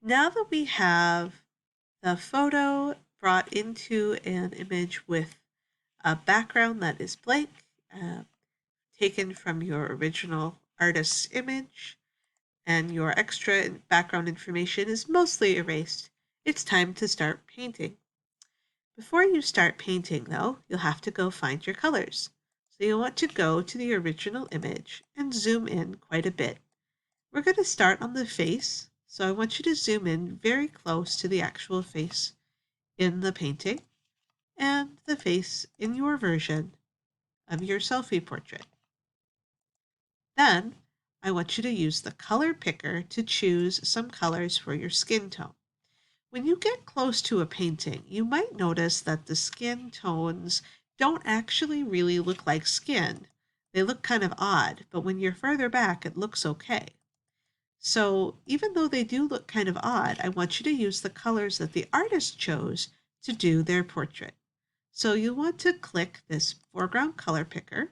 Now that we have the photo brought into an image with a background that is blank, uh, taken from your original artist's image, and your extra background information is mostly erased, it's time to start painting. Before you start painting, though, you'll have to go find your colors. So you'll want to go to the original image and zoom in quite a bit. We're going to start on the face, so I want you to zoom in very close to the actual face in the painting and the face in your version of your selfie portrait. Then I want you to use the color picker to choose some colors for your skin tone. When you get close to a painting, you might notice that the skin tones don't actually really look like skin. They look kind of odd, but when you're further back, it looks okay. So even though they do look kind of odd, I want you to use the colors that the artist chose to do their portrait. So you'll want to click this foreground color picker,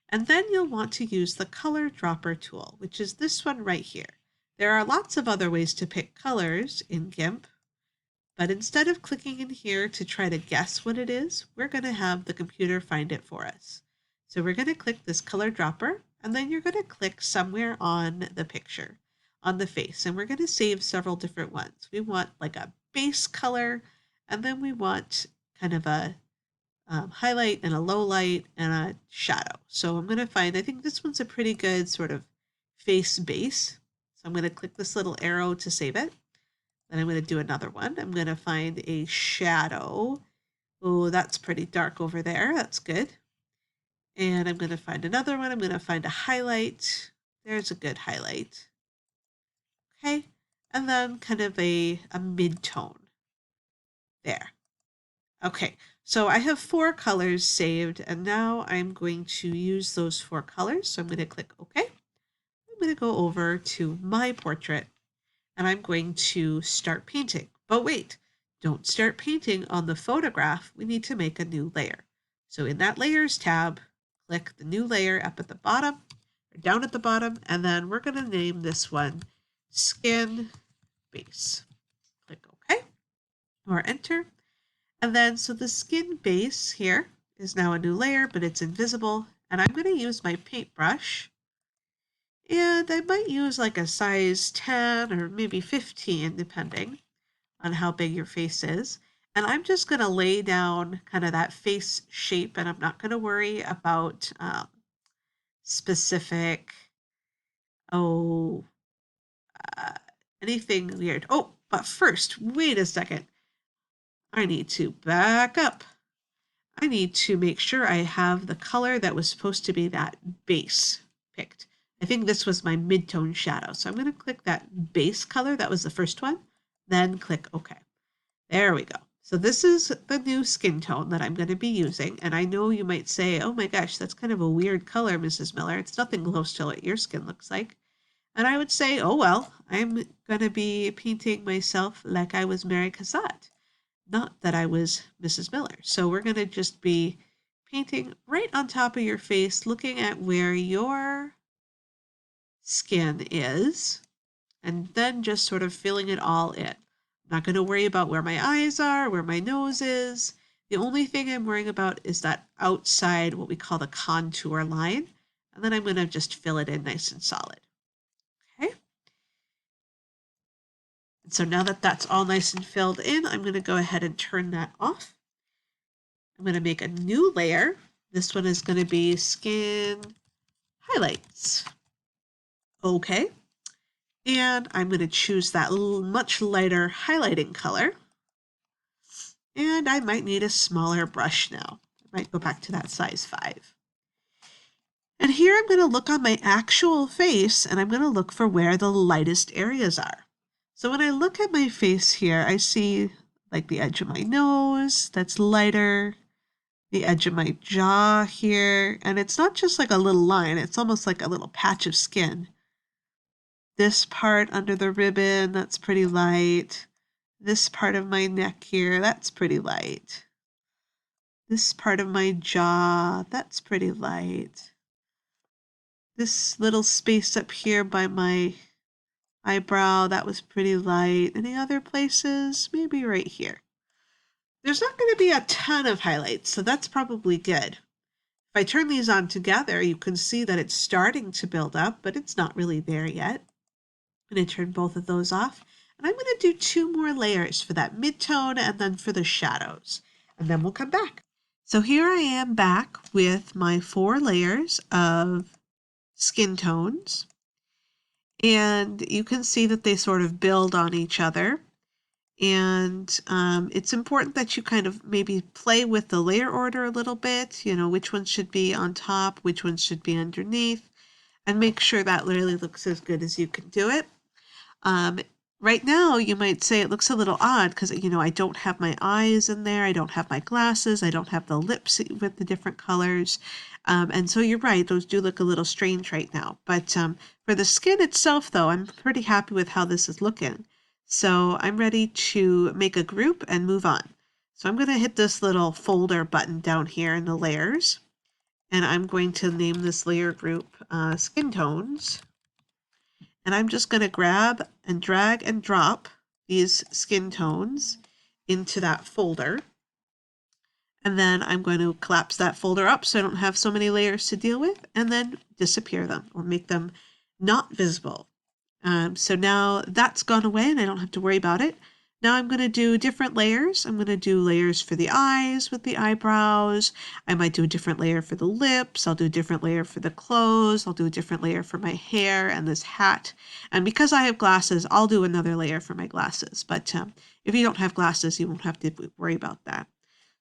and then you'll want to use the color dropper tool, which is this one right here. There are lots of other ways to pick colors in GIMP, but instead of clicking in here to try to guess what it is, we're going to have the computer find it for us. So we're going to click this color dropper, and then you're going to click somewhere on the picture, on the face, and we're going to save several different ones. We want like a base color, and then we want kind of a highlight and a low light and a shadow. So I'm going to find, I think this one's a pretty good sort of face base. So I'm going to click this little arrow to save it. Then I'm going to do another one. I'm going to find a shadow. Oh, that's pretty dark over there. That's good. And I'm going to find another one. I'm going to find a highlight. There's a good highlight. Okay. And then kind of a mid-tone there. Okay, so I have 4 colors saved, and now I'm going to use those 4 colors. So I'm going to click OK. I'm going to go over to my portrait, and I'm going to start painting. But wait, don't start painting on the photograph. We need to make a new layer. So in that Layers tab, click the new layer up at the bottom, or down at the bottom, and then we're going to name this one Skin Base. Click OK, or Enter. And then, so the skin base here is now a new layer, but it's invisible. And I'm going to use my paintbrush. And I might use like a size 10 or maybe 15, depending on how big your face is. And I'm just going to lay down kind of that face shape, and I'm not going to worry about specific, oh, uh, anything weird. Oh, but first, wait a second. I need to back up. I need to make sure I have the color that was supposed to be that base picked. I think this was my mid-tone shadow. So I'm going to click that base color. That was the first one. Then click OK. There we go. So this is the new skin tone that I'm going to be using. And I know you might say, oh my gosh, that's kind of a weird color, Mrs. Miller. It's nothing close to what your skin looks like. And I would say, oh well, I'm going to be painting myself like I was Mary Cassatt, not that I was Mrs. Miller. So we're going to just be painting right on top of your face, looking at where your skin is, and then just sort of filling it all in. I'm not going to worry about where my eyes are, where my nose is. The only thing I'm worrying about is that outside, what we call the contour line. And then I'm going to just fill it in nice and solid. Okay. And so now that that's all nice and filled in, I'm going to go ahead and turn that off. I'm going to make a new layer. This one is going to be skin highlights. Okay. And I'm going to choose that much lighter highlighting color. And I might need a smaller brush now. I might go back to that size 5. And here I'm going to look on my actual face, and I'm going to look for where the lightest areas are. So when I look at my face here, I see like the edge of my nose that's lighter, the edge of my jaw here, and it's not just like a little line, it's almost like a little patch of skin. This part under the ribbon, that's pretty light. This part of my neck here, that's pretty light. This part of my jaw, that's pretty light. This little space up here by my eyebrow, that was pretty light. Any other places? Maybe right here. There's not going to be a ton of highlights, so that's probably good. If I turn these on together, you can see that it's starting to build up, but it's not really there yet. I'm going to turn both of those off. And I'm going to do 2 more layers for that mid-tone and then for the shadows. And then we'll come back. So here I am back with my 4 layers of skin tones. And you can see that they sort of build on each other. And it's important that you kind of maybe play with the layer order a little bit, you know, which ones should be on top, which ones should be underneath, and make sure that really looks as good as you can do it. Um, right now, you might say it looks a little odd because, you know, I don't have my eyes in there. I don't have my glasses. I don't have the lips with the different colors. And so you're right, those do look a little strange right now. But for the skin itself, though, I'm pretty happy with how this is looking. So I'm ready to make a group and move on. So I'm going to hit this little folder button down here in the layers. And I'm going to name this layer group Skin Tones. And I'm just going to grab and drag and drop these skin tones into that folder. And then I'm going to collapse that folder up so I don't have so many layers to deal with, and then disappear them or make them not visible. So now that's gone away and I don't have to worry about it. Now I'm going to do different layers. I'm going to do layers for the eyes with the eyebrows. I might do a different layer for the lips. I'll do a different layer for the clothes. I'll do a different layer for my hair and this hat. And because I have glasses, I'll do another layer for my glasses. But if you don't have glasses, you won't have to worry about that.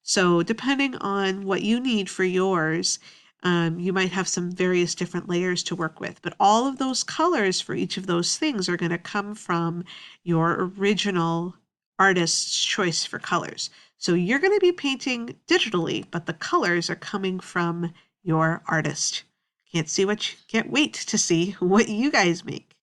So depending on what you need for yours, you might have some various different layers to work with, but all of those colors for each of those things are going to come from your original artist's choice for colors. So you're going to be painting digitally, but the colors are coming from your artist. Can't wait to see what you guys make.